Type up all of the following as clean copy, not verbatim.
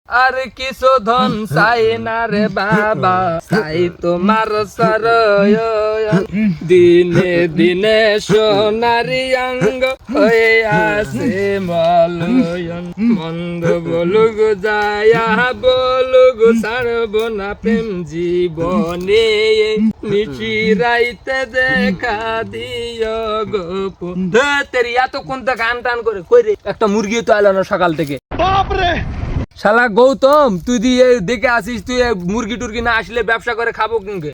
আর কিছু ধন চাই না রে বাবা, চাই তোমার সরয়ন। দিনে দিনে সোনারি অঙ্গ হয়ে আসে মলয়ন। মন্দ বলুগ যায়া বলুগ ছাড়ব না প্রেম জীবনে, নিশিরাইতে দেখা দিও গোপন। তেরি এত কোন গান টান করে কইরে একটা মুরগি তো আইলো না সকাল থেকে। বাপরে শালা গৌতম, তুই দিয়ে দেখে আসিস, তুই মুরগি টুরগি না আসলে ব্যবসা করে খাবো কিনকে?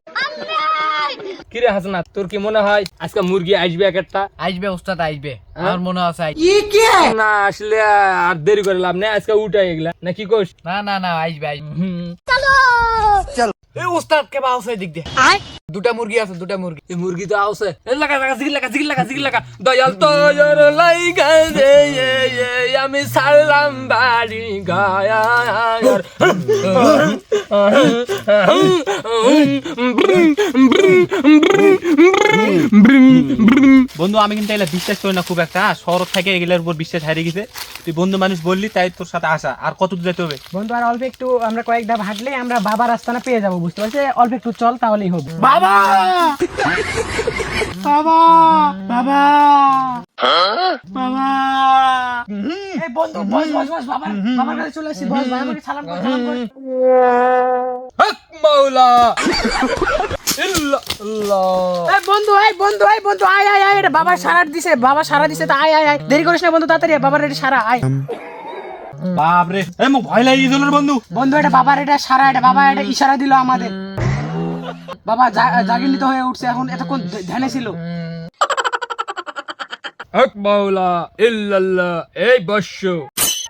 কিরে হাসনাত, তোর কি মনে হয় আজকে মুরগি আসবে এক একটা? আসবে ওস্তাদ, আসবে আমার মনে আছে। না আসলে আর দেরি করে লাভ নেই, আজকে উঠাই এগুলা না, কি কোস? না না না, আসবে আসবে। চলো এই ওস্তাদ কে বা আছে দিক দিয়ে। দুটা মুরগি আছে, দুটা মুরগি। এই মুরগি তো আছে। লাগা লাগা জিগি লাগা জিগি লাগা জিগি লাগা। দয়াল তোর লাইগা রে আমি সালাম বাড়ি গায়া। বন্ধু আমি কিন্তু এগুলা বিশ্বাস করি না খুব একটা, শহর থেকে এগুলোর উপর বিশ্বাস হারিয়ে গেছে। তুই বন্ধু মানুষ বললি তাই তোর সাথে আসা। আর কত দূর যেতে হবে বন্ধু? আর অল্প একটু, আমরা কয়েক ধাপ হাঁটলে আমরা বাবার রাস্তানা পেয়ে যাবো, বুঝতে পারছি? অল্প একটু চল তাহলেই হবে। বাবা বাবা বাবা বাবা। এই বন্ধু বস বস বস, বাবার কাছে চলে আসি, বস ভাই, আমাকে সালাম কর, সালাম কর। হক মাওলা ইল্লাল্লাহ। এই বন্ধু, এই বন্ধু, এই বন্ধু, আয় আয় আয়, এটা বাবা সারা দিছে, বাবা সারা দিছে, তো আয় আয় আয়, দেরি করিস না বন্ধু, তাড়াতাড়ি আয়, বাবার এটা সারা, আয়। বাপরে এই মুখ ভয় লাগিয়ে দিল রে বন্ধু। বন্ধু এটা বাবার এটা সারা, এটা বাবা এটা ইশারা দিল আমাদের। বাবা জাগিলিত হয়ে উঠছে এখন, এতক্ষণ ধ্যানে ছিল। হক মাওলা ইল্লাল্লাহ। এই বৎস,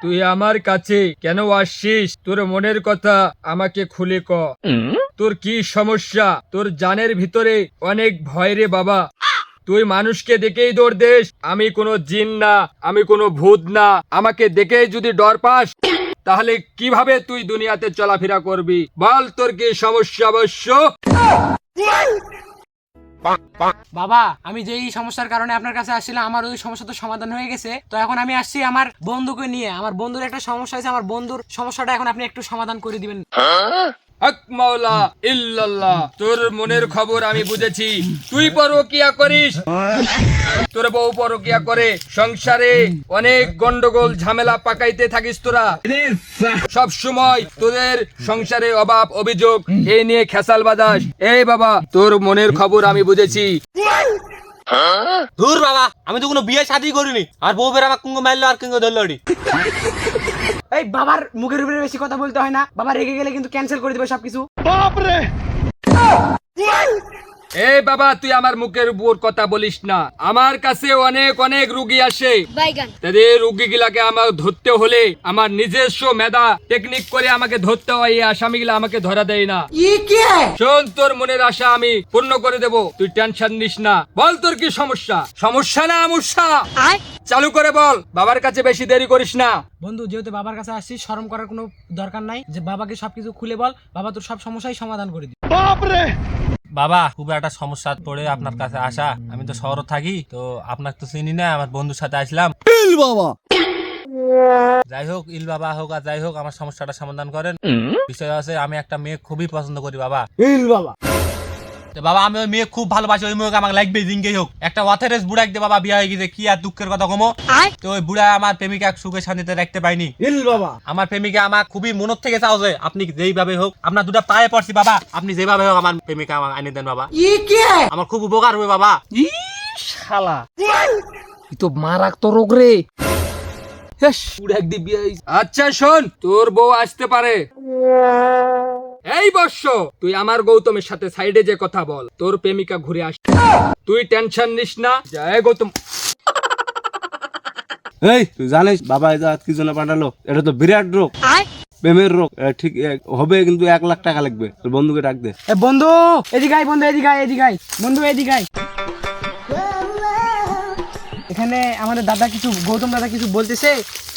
তুই আমার কাছে কেন আসছিস? তোর মনের কথা আমাকে খুলে ক। তোর কি সমস্যা? তোর জানের ভিতরে অনেক ভয় রে বাবা। তুই মানুষকে দেখেই দৌড় দেশ। আমি কোনো জিন না, আমি কোনো ভূত না। আমাকে দেখেই যদি ডর পাস, তাহলে কিভাবে তুই দুনিয়াতে চলাফেরা করবি? বল তোর কি সমস্যা বৎস? বাবা আমি যেই সমস্যার কারণে আপনার কাছে আসছিলাম, আমার ওই সমস্যা তো সমাধান হয়ে গেছে। তো এখন আমি আসছি আমার বন্ধুকে নিয়ে। আমার বন্ধুর একটা সমস্যা হয়েছে, আমার বন্ধুর সমস্যাটা এখন আপনি একটু সমাধান করে দিবেন। হক মাওলা ইল্লাল্লাহ। তোর মনের খবর আমি বুঝেছি। তুই পরকিয়া করিস, তোর বউ পরকিয়া করে, সংসারে অনেক গন্ডগোল ঝামেলা পাকাইতে থাকিস তোরা। সব সময় তোদের সংসারে অভাব অভিযোগ এই নিয়ে খেসাল বাজাস। এই বাবা, তোর মনের খবর আমি বুঝেছি। ধুর বাবা, আমি তো কোনো বিয়ে শাদী করিনি। আর বউ বের আমাকে কুঙ্গ মারলো আর কুঙ্গ ধরলো। এই বাবার মুখের উপরে বেশি কথা বলতে হয় না, বাবা রেগে গেলে কিন্তু ক্যান্সেল করে দিবে সবকিছু। এই বাবা, তুই আমার মুখের উপর কথা বলিস না। আমার কাছে অনেক অনেক রুগী আসে, তাদের রুগী গুলাকে আমার ধরতে হলে আমার নিজস্ব মেধা টেকনিক করে আমাকে ধরতে হয়। এই আসামি গুলা আমাকে ধরা দেয় না। শোন, তোর মনের আশা আমি পূর্ণ করে দেব, তুই টেনশন নিস না। বল তোর কি সমস্যা? সমস্যা না আমস্যা চালু করে বল, বাবার কাছে বেশি দেরি করিস না। বন্ধু যেহেতু বাবার কাছে আসছিস, শরম করার কোনো দরকার নাই, যে বাবাকে সবকিছু খুলে বল, বাবা তোর সব সমস্যাই সমাধান করে দিবে। বাবা খুব একটা সমস্যা পড়ে আপনার কাছে আসা। আমি তো শহরে থাকি, তো আপনাকে তো চিনি না, আমার বন্ধুর সাথে আসলাম। বাবা যাই হোক, ইল বাবা হোক আর যাই হোক, আমার সমস্যাটা সমাধান করেন। বিষয় আছে, আমি একটা মেয়ে খুবই পছন্দ করি বাবা। ইল বাবা, তো বাবা আমি ওই মেয়ে খুব ভালোবাসি, ওই মেয়েকে আমাকে লাগবে জিঙ্গেই হোক। একটা অথেরেস বুড়া একদে বাবা বিয়ে হয়ে গেছে, কি আর দুঃখের কথা কমো। তো ওই বুড়া আমার প্রেমিকা সুখে শান্তিতে রাখতে পাইনি। ইল বাবা, আমার প্রেমিকা আমার খুবই মনের থেকে চাও যে আপনি যেইভাবে হোক, আপনার দুটা পায়ে পড়ছি বাবা, আপনি যেভাবে হোক আমার প্রেমিকা আমার আনি দেন বাবা। আমার খুব উপকার হবে বাবা। শালা তুই তো মারাক তো রোগ রে। আচ্ছা শোন, তোর বউ আসতে পারে। এই বর্ষ, তুই আমার গৌতমের সাথে সাইডে যে কথা বল, তোর প্রেমিকা ঘুরে আস। তুই টেনশন নিস না। জয় গৌতম। এই তুই জানিস বাবা এটা কি জন্য পাঠালো? এটা তো বিরাট রোগ, প্রেমের রোগ। ঠিক হবে, কিন্তু 1 লাখ টাকা লাগবে। তোর বন্ধুকে ডাক দে। এ বন্ধু এদিকে আয়, বন্ধু এদিকে আয়, এদিকে আয়, বন্ধু এদিকে আয়। এখানে আমাদের দাদা কিছু, গৌতম দাদা কিছু বলতেছে,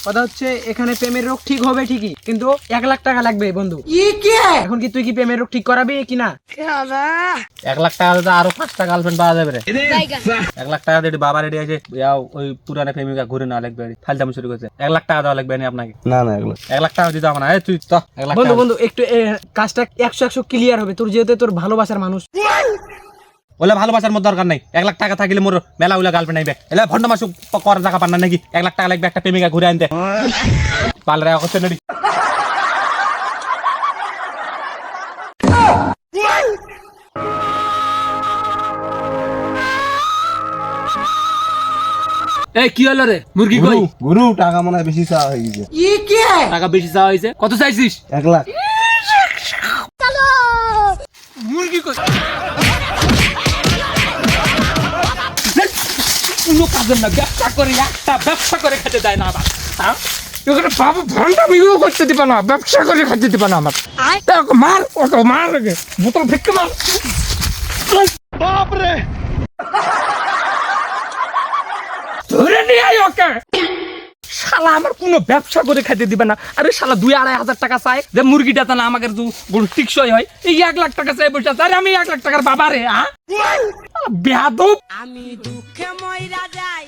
কথা হচ্ছে এখানে প্রেমের রোগ ঠিক হবে ঠিকই, কিন্তু 1 লাখ টাকা লাগবে বন্ধু। এখন কি তুই কি প্রেমের রোগ ঠিক করাবি কি না? 1 লাখ টাকা দিতে আরো 5টা গার্লফ্রেন্ড পাওয়া যাবে রে। 1 লাখ টাকা দিয়ে বাবা রেডি আছে, ওই পুরানা প্রেমিকা ঘুরে না লাগবে, ফালতাম শুরু করছে। 1 লাখ টাকা দেওয়া লাগবে না আপনাকে? না না, এগুলো 1 লাখ টাকা দিতে হবে না। এই তুই তো 1 লাখ বন্ধু টাকা বন্ধু একটু কাজটা 100 ক্লিয়ার হবে, তোর যেহেতু তোর ভালোবাসার মানুষ। ওলা ভালোবাসার মধ্যে দরকার নাই। 1 লাখ টাকা থাকলে মোর মেলা উলা গার্লফ্রেন্ড আইবে। এলা ভন্ড মাসু করার জায়গা পান না নাকি? 1 লাখ টাকা লাগবে একটা প্রেমিকা ঘুরে আনতে। পালরে হচ্ছে নড়ি। এই কি হলো রে? মুরগি কই? গুরু টাকা মনে হয় বেশি চাওয়া হয়ে গেছে। টাকা বেশি চাওয়া হয়েছে? কত চাইছিস? 1 লাখ। মুরগি কই? কোনো কাজের না, ব্যবসা করে একটা ব্যবসা করে খেতে দেয় না আবার। হ্যাঁ? এখানে বাবা ভান্ডা বিয়ে করতে দিবে না, ব্যবসা করে খেতে দিবে না আমার। ওকে মার, ওকে মার, বোতল ফেঁকে মার। বাপরে ধরে নিয়ে আয় ওকে। শালা আমার কোনো ব্যবসা করে খেতে দিবে না। আরে শালা 2-2.5 হাজার টাকা চাই যে মুরগিটা তা না আমাকে গরু টিকসই হয়। এই 1 লাখ টাকা চাই বসে আছে। আরে আমি 1 লাখ টাকার বাবা রে। বেয়াদব। আমি দুঃখে ময়রা যাই